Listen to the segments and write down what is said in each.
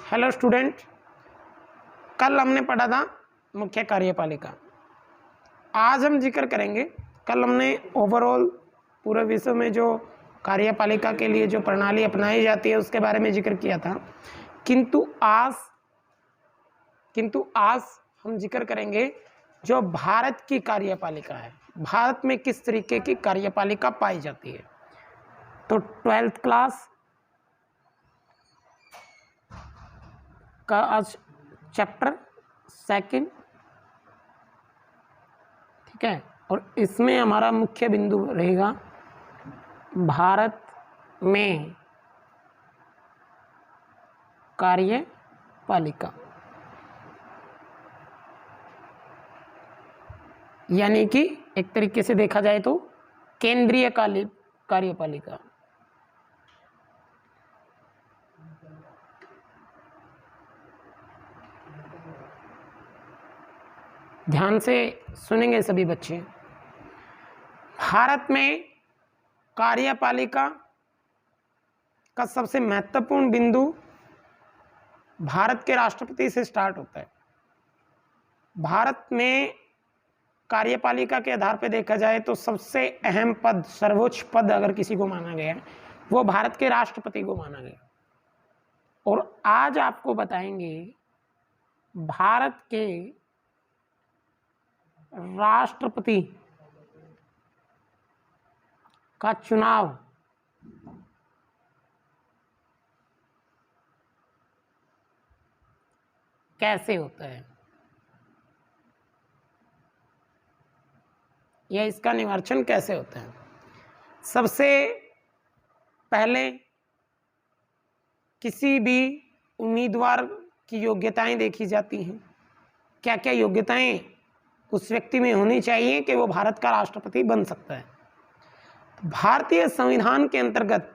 Hello student, कल हमने पढ़ा था मुख्य कार्यपालिका। आज हम जिक्र करेंगे, कल हमने ओवरऑल पूरे विश्व में जो कार्यपालिका के लिए जो प्रणाली अपनाई जाती है उसके बारे में जिक्र किया था। किंतु आज हम जिक्र करेंगे जो भारत की कार्यपालिका है, भारत में किस तरीके की कार्यपालिका पाई जाती है। तो 12th क्लास का आज चैप्टर 2, ठीक है, और इसमें हमारा मुख्य बिंदु रहेगा भारत में कार्यपालिका, यानी कि एक तरीके से देखा जाए तो केंद्रीय कार्यपालिका। ध्यान से सुनेंगे सभी बच्चे। भारत में कार्यपालिका का सबसे महत्वपूर्ण बिंदु भारत के राष्ट्रपति से स्टार्ट होता है। भारत में कार्यपालिका के आधार पर देखा जाए तो सबसे अहम पद, सर्वोच्च पद अगर किसी को माना गया है वो भारत के राष्ट्रपति को माना गया। और आज आपको बताएंगे भारत के राष्ट्रपति का चुनाव कैसे होता है या इसका निर्वाचन कैसे होता है। सबसे पहले किसी भी उम्मीदवार की योग्यताएं देखी जाती हैं, क्या क्या योग्यताएं उस व्यक्ति में होनी चाहिए कि वो भारत का राष्ट्रपति बन सकता है। भारतीय संविधान के अंतर्गत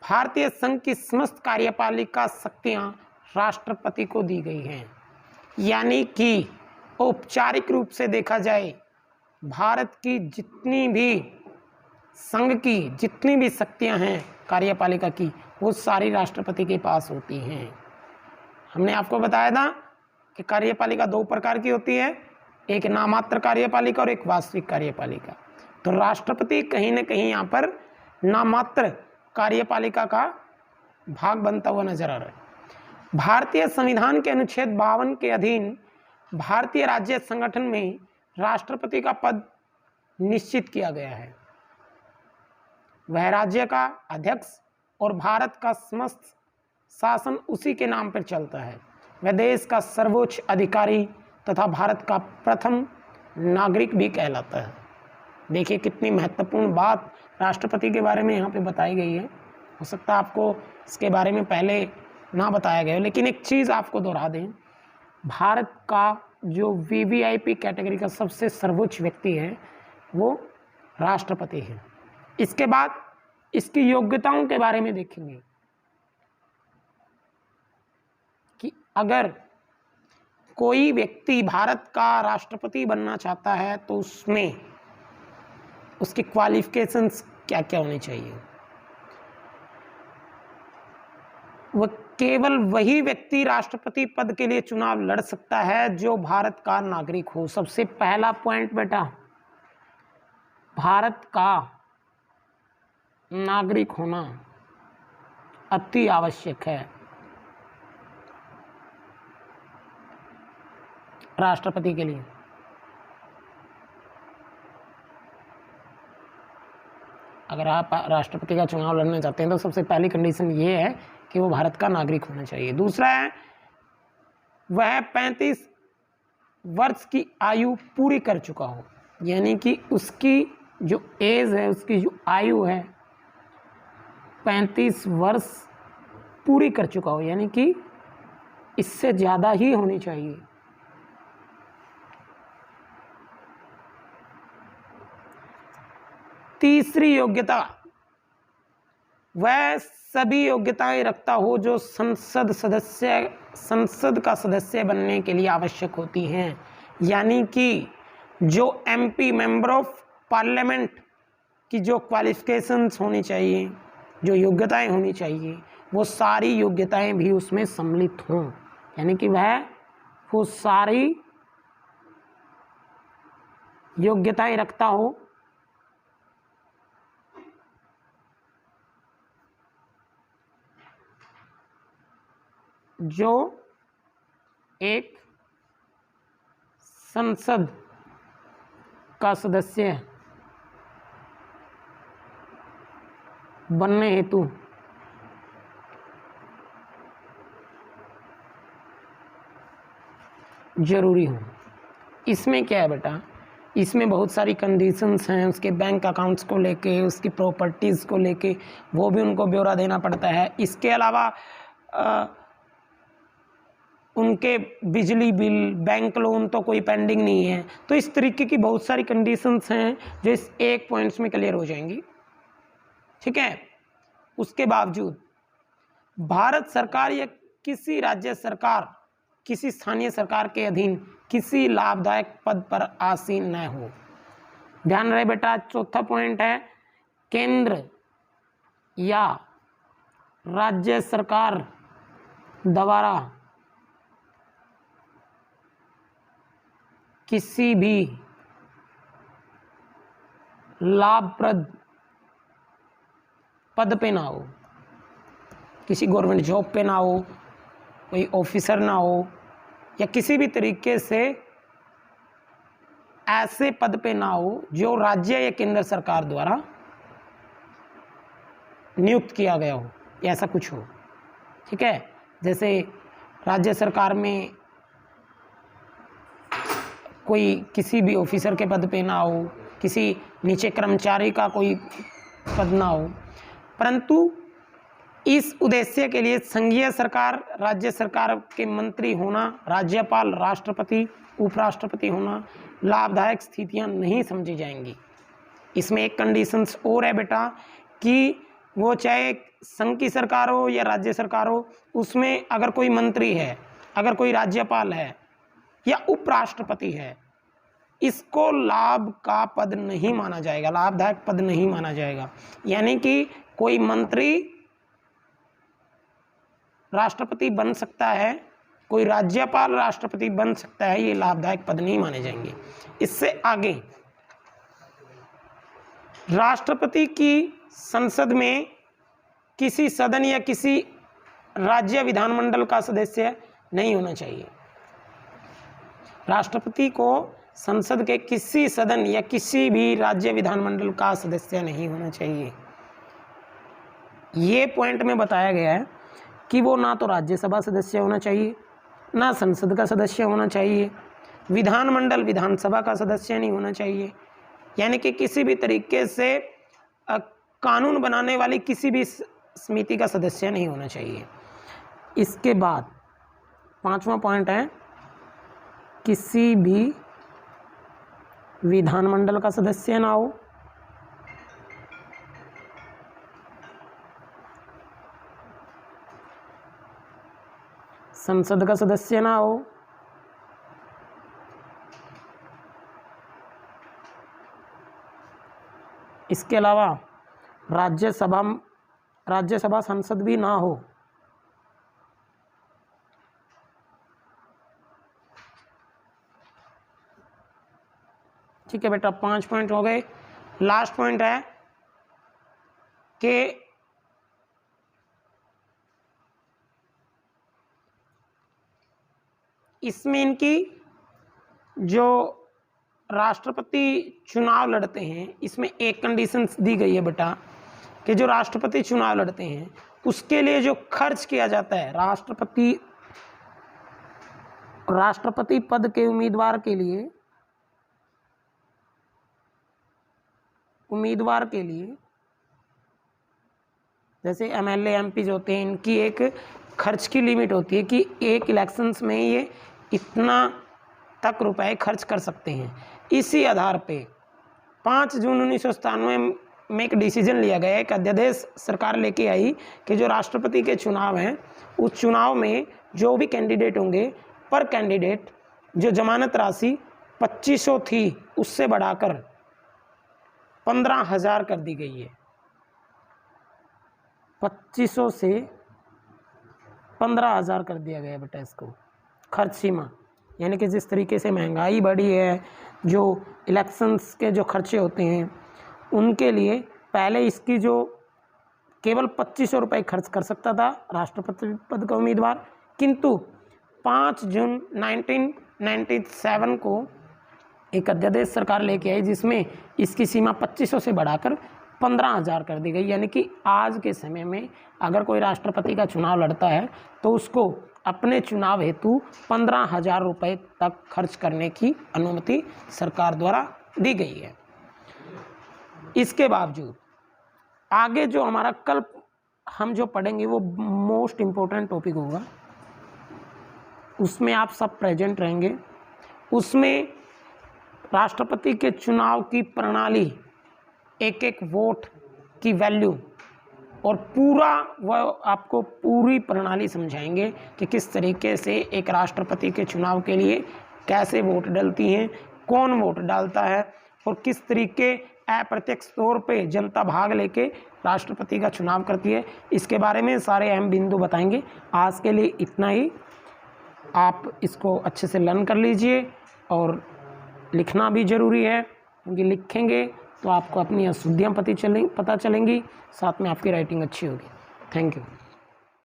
भारतीय संघ की समस्त कार्यपालिका शक्तियां राष्ट्रपति को दी गई हैं, यानी कि औपचारिक रूप से देखा जाए भारत की जितनी भी संघ की जितनी भी शक्तियां हैं कार्यपालिका की, वो सारी राष्ट्रपति के पास होती हैं। हमने आपको बताया था कि कार्यपालिका दो प्रकार की होती है, एक नामात्र कार्यपालिका और एक वास्तविक कार्यपालिका। तो राष्ट्रपति कहीं ना कहीं यहाँ पर नामात्र कार्यपालिका का भाग बनता हुआ नजर आ रहा है। भारतीय संविधान के अनुच्छेद 52 के अधीन भारतीय राज्य संगठन में राष्ट्रपति का पद निश्चित किया गया है। वह राज्य का अध्यक्ष और भारत का समस्त शासन उसी के नाम पर चलता है। वह देश का सर्वोच्च अधिकारी तथा भारत का प्रथम नागरिक भी कहलाता है। देखिए कितनी महत्वपूर्ण बात राष्ट्रपति के बारे में यहाँ पे बताई गई है। हो सकता है आपको इसके बारे में पहले ना बताया गया हो, लेकिन एक चीज़ आपको दोहरा दें, भारत का जो वीवीआईपी कैटेगरी का सबसे सर्वोच्च व्यक्ति है वो राष्ट्रपति है। इसके बाद इसकी योग्यताओं के बारे में देखेंगे कि अगर कोई व्यक्ति भारत का राष्ट्रपति बनना चाहता है तो उसमें उसकी क्वालिफिकेशंस क्या क्या होनी चाहिए। वह केवल वही व्यक्ति राष्ट्रपति पद के लिए चुनाव लड़ सकता है जो भारत का नागरिक हो। सबसे पहला पॉइंट बेटा, भारत का नागरिक होना अति आवश्यक है राष्ट्रपति के लिए। अगर आप राष्ट्रपति का चुनाव लड़ना चाहते हैं तो सबसे पहली कंडीशन ये है कि वो भारत का नागरिक होना चाहिए। दूसरा है वह 35 वर्ष की आयु पूरी कर चुका हो, यानी कि उसकी जो एज है, उसकी जो आयु है 35 वर्ष पूरी कर चुका हो, यानी कि इससे ज़्यादा ही होनी चाहिए। तीसरी योग्यता, वह सभी योग्यताएं रखता हो जो संसद का सदस्य बनने के लिए आवश्यक होती हैं, यानी कि जो एमपी मेंबर ऑफ पार्लियामेंट की जो क्वालिफिकेशंस होनी चाहिए, जो योग्यताएं होनी चाहिए, वो सारी योग्यताएं भी उसमें सम्मिलित हों, यानी कि वह वो सारी योग्यताएं रखता हो जो एक संसद का सदस्य बनने हेतु जरूरी हो। इसमें क्या है बेटा, इसमें बहुत सारी कंडीशंस हैं, उसके बैंक अकाउंट्स को लेके, उसकी प्रॉपर्टीज़ को लेके, वो भी उनको ब्यौरा देना पड़ता है। इसके अलावा उनके बिजली बिल, बैंक लोन तो कोई पेंडिंग नहीं है। तो इस तरीके की बहुत सारी कंडीशंस हैं जो इस एक पॉइंट्स में क्लियर हो जाएंगी, ठीक है। उसके बावजूद भारत सरकार या किसी राज्य सरकार किसी स्थानीय सरकार के अधीन किसी लाभदायक पद पर आसीन न हो। ध्यान रहे बेटा, चौथा पॉइंट है केंद्र या राज्य सरकार द्वारा किसी भी लाभप्रद पद पे ना हो, किसी गवर्नमेंट जॉब पे ना हो, कोई ऑफिसर ना हो, या किसी भी तरीके से ऐसे पद पे ना हो जो राज्य या केंद्र सरकार द्वारा नियुक्त किया गया हो, या ऐसा कुछ हो, ठीक है। जैसे राज्य सरकार में कोई किसी भी ऑफिसर के पद पे ना हो, किसी नीचे कर्मचारी का कोई पद ना हो, परंतु इस उद्देश्य के लिए संघीय सरकार, राज्य सरकार के मंत्री होना, राज्यपाल, राष्ट्रपति, उपराष्ट्रपति होना लाभदायक स्थितियां नहीं समझी जाएंगी। इसमें एक कंडीशंस और है बेटा कि वो चाहे संघ की सरकार हो या राज्य सरकार हो, उसमें अगर कोई मंत्री है, अगर कोई राज्यपाल है या उपराष्ट्रपति है, इसको लाभ का पद नहीं माना जाएगा, लाभदायक पद नहीं माना जाएगा। यानी कि कोई मंत्री राष्ट्रपति बन सकता है, कोई राज्यपाल राष्ट्रपति बन सकता है, ये लाभदायक पद नहीं माने जाएंगे। इससे आगे राष्ट्रपति की संसद में किसी सदन या किसी राज्य विधानमंडल का सदस्य नहीं होना चाहिए। राष्ट्रपति को संसद के किसी सदन या किसी भी राज्य विधानमंडल का सदस्य नहीं होना चाहिए। ये पॉइंट में बताया गया है कि वो ना तो राज्यसभा सदस्य होना चाहिए, ना संसद का सदस्य होना चाहिए, विधानमंडल विधानसभा का सदस्य नहीं होना चाहिए, यानी कि किसी भी तरीके से कानून बनाने वाली किसी भी समिति का सदस्य नहीं होना चाहिए। इसके बाद पांचवा पॉइंट है किसी भी विधानमंडल का सदस्य ना हो, संसद का सदस्य ना हो, इसके अलावा राज्यसभा संसद भी ना हो। ठीक है बेटा, 5 पॉइंट हो गए। लास्ट पॉइंट है कि इसमें इनकी जो राष्ट्रपति चुनाव लड़ते हैं, इसमें एक कंडीशन दी गई है बेटा कि जो राष्ट्रपति चुनाव लड़ते हैं उसके लिए जो खर्च किया जाता है, राष्ट्रपति पद के उम्मीदवार के लिए जैसे एमएलए एमपी जो होते हैं, इनकी एक खर्च की लिमिट होती है कि एक इलेक्शंस में ये इतना तक रुपए खर्च कर सकते हैं। इसी आधार पे 5 जून 1997 में एक डिसीजन लिया गया, एक अध्यादेश सरकार लेके आई कि जो राष्ट्रपति के चुनाव हैं उस चुनाव में जो भी कैंडिडेट होंगे, पर कैंडिडेट जो जमानत राशि 2500 थी उससे बढ़ाकर 15,000 कर दी गई है। 2500 से 15,000 कर दिया गया बेटा इसको खर्च सीमा। यानी कि जिस तरीके से महंगाई बढ़ी है, जो इलेक्शंस के जो खर्चे होते हैं उनके लिए पहले इसकी जो केवल 2500 रुपये खर्च कर सकता था राष्ट्रपति पद का उम्मीदवार, किंतु 5 जून 1997 को एक अध्यादेश सरकार लेके आई जिसमें इसकी सीमा 2500 से बढ़ाकर 15,000 कर दी गई। यानी कि आज के समय में अगर कोई राष्ट्रपति का चुनाव लड़ता है तो उसको अपने चुनाव हेतु 15,000 रुपये तक खर्च करने की अनुमति सरकार द्वारा दी गई है। इसके बावजूद आगे जो हमारा कल हम जो पढ़ेंगे वो मोस्ट इम्पोर्टेंट टॉपिक होगा, उसमें आप सब प्रेजेंट रहेंगे। उसमें राष्ट्रपति के चुनाव की प्रणाली, एक एक वोट की वैल्यू और पूरा वह आपको पूरी प्रणाली समझाएंगे कि किस तरीके से एक राष्ट्रपति के चुनाव के लिए कैसे वोट डलती हैं, कौन वोट डालता है और किस तरीके अप्रत्यक्ष तौर पे जनता भाग लेके राष्ट्रपति का चुनाव करती है। इसके बारे में सारे अहम बिंदु बताएंगे। आज के लिए इतना ही, आप इसको अच्छे से लर्न कर लीजिए और लिखना भी ज़रूरी है, क्योंकि लिखेंगे तो आपको अपनी अशुद्धियाँ पता चलेंगी, साथ में आपकी राइटिंग अच्छी होगी। Thank you.